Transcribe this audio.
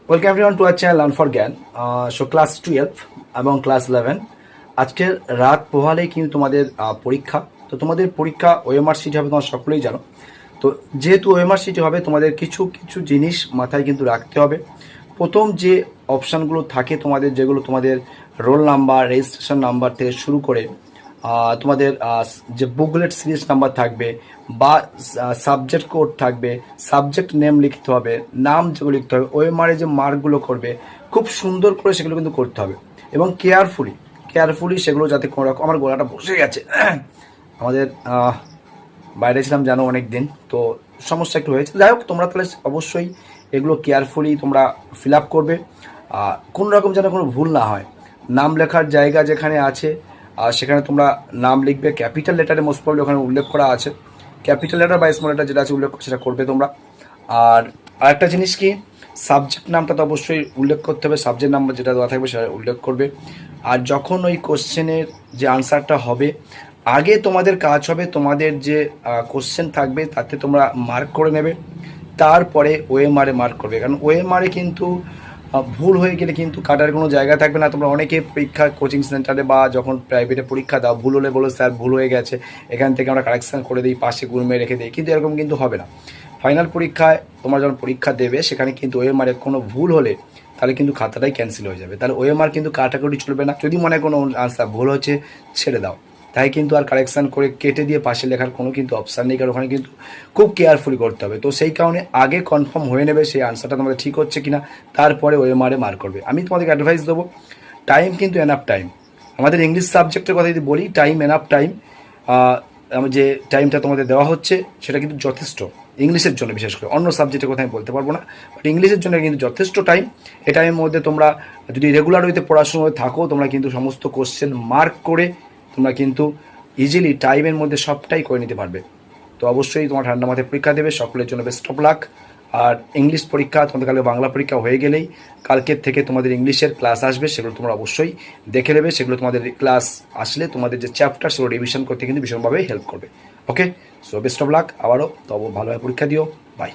Welcome everyone to our channel learn for জ্ঞান। So class 12 এবং class 11 আজকের রাত পোহালেই কিন্তু তোমাদের পরীক্ষা। তো তোমাদের পরীক্ষা ওএমআর সিটি হবে, তোমরা সকলেই জানো। তো যেহেতু ওএমআর সিটি হবে, তোমাদের কিছু কিছু জিনিস মাথায় কিন্তু রাখতে হবে। প্রথম যে অপশানগুলো থাকে তোমাদের, যেগুলো তোমাদের রোল নাম্বার, রেজিস্ট্রেশন নাম্বার থেকে শুরু করে তোমাদের যে বুকলেট সিরিজ নাম্বার থাকবে বা সাবজেক্ট কোড থাকবে, সাবজেক্ট নেম লিখতে হবে, নাম যেগুলো লিখতে হবে, ওএমআরে যে মার্কগুলো করবে খুব সুন্দর করে সেগুলো কিন্তু করতে হবে এবং কেয়ারফুলি সেগুলো যাতে কোনো রকম, আমার গলাটা বসে গেছে আমাদের বাইরে ছিলাম জানো অনেক দিন, তো সমস্যা একটু হয়েছে। যাই হোক, তোমরা তাহলে অবশ্যই এগুলো কেয়ারফুলি তোমরা ফিল আপ করবে, কোনো রকম যেন কোনো ভুল না হয়। নাম লেখার জায়গা যেখানে আছে সেখানে তোমরা নাম লিখবে ক্যাপিটাল লেটারে, মোস্ট প্রবলি ওখানে উল্লেখ করা আছে। ক্যাপিটাল লেটার বা স্মল লেটার যেটা আছে উল্লেখ সেটা করবে তোমরা। আর আরেকটা জিনিস কি, সাবজেক্ট নামটা তো অবশ্যই উল্লেখ করতে হবে, সাবজেক্ট নাম্বার যেটা দেওয়া থাকবে সেটা উল্লেখ করবে। আর যখন ওই কোশ্চেনের যে আনসারটা হবে, আগে তোমাদের কাজ হবে তোমাদের যে কোশ্চেন থাকবে তাতে তোমরা মার্ক করে নেবে, তারপরে ওএমআরে মার্ক করবে। কারণ ওএমআরে কিন্তু ভুল হয়ে গেলে কিন্তু কাটার কোনো জায়গা থাকবে না। তোমরা অনেকে পরীক্ষা কোচিং সেন্টারে বা যখন প্রাইভেটে পরীক্ষা দাও, ভুল হলে বলো স্যার ভুল হয়ে গেছে, এখান থেকে আমরা কারেকশান করে দিই, পাশে গুণ মেরে রেখে দিই, কিন্তু এরকম কিন্তু হবে না। ফাইনাল পরীক্ষায় তোমরা যখন পরীক্ষা দেবে সেখানে কিন্তু ওএমআরে কোনো ভুল হলে তাহলে কিন্তু খাতাটাই ক্যান্সেল হয়ে যাবে। তাহলে ওএমআর কিন্তু কাটাকুটি চলবে না। যদি মনে কোনো আনসার ভুল হচ্ছে ছেড়ে দাও, তাই কিন্তু আর কারেকশান করে কেটে দিয়ে পাশে লেখার কোনো কিন্তু অপশান নেই, কারণ ওখানে কিন্তু খুব কেয়ারফুলি করতে হবে। তো সেই কারণে আগে কনফার্ম হয়ে নেবে সেই আনসারটা তোমাদের ঠিক হচ্ছে কিনা, তারপরে ওএমআরে মার্ক করবে। আমি তোমাদেরকে অ্যাডভাইস দেবো, টাইম কিন্তু এনাফ টাইম। আমাদের ইংলিশ সাবজেক্টের কথা যদি বলি, টাইম এনাফ টাইম। যে টাইমটা তোমাদের দেওয়া হচ্ছে সেটা কিন্তু যথেষ্ট ইংলিশের জন্য, বিশেষ করে অন্য সাবজেক্টের কথা আমি বলতে পারবো না, বাট ইংলিশের জন্য কিন্তু যথেষ্ট টাইম। এই টাইমের মধ্যে তোমরা যদি রেগুলার ওইতে পড়াশোনায় থাকো, তোমরা কিন্তু সমস্ত কোশ্চেন মার্ক করে তোমরা কিন্তু ইজিলি টাইমের মধ্যে সবটাই করে নিতে পারবে। তো অবশ্যই তোমার ঠান্ডা মাথায় পরীক্ষা দেবে, সকলের জন্য বেস্ট অফ লাক। আর ইংলিশ পরীক্ষা তোমাদের কালকে বাংলা পরীক্ষা হয়ে গেলেই কালকের থেকে তোমাদের ইংলিশের ক্লাস আসবে, সেগুলো তোমরা অবশ্যই দেখে নেবে। সেগুলো তোমাদের ক্লাস আসলে তোমাদের যে চ্যাপ্টার সেগুলো রিভিশন করতে কিন্তু ভীষণভাবে হেল্প করবে। ওকে, সো বেস্ট অফ লাক আবারও, তবে ভালোভাবে পরীক্ষা দিও। বাই।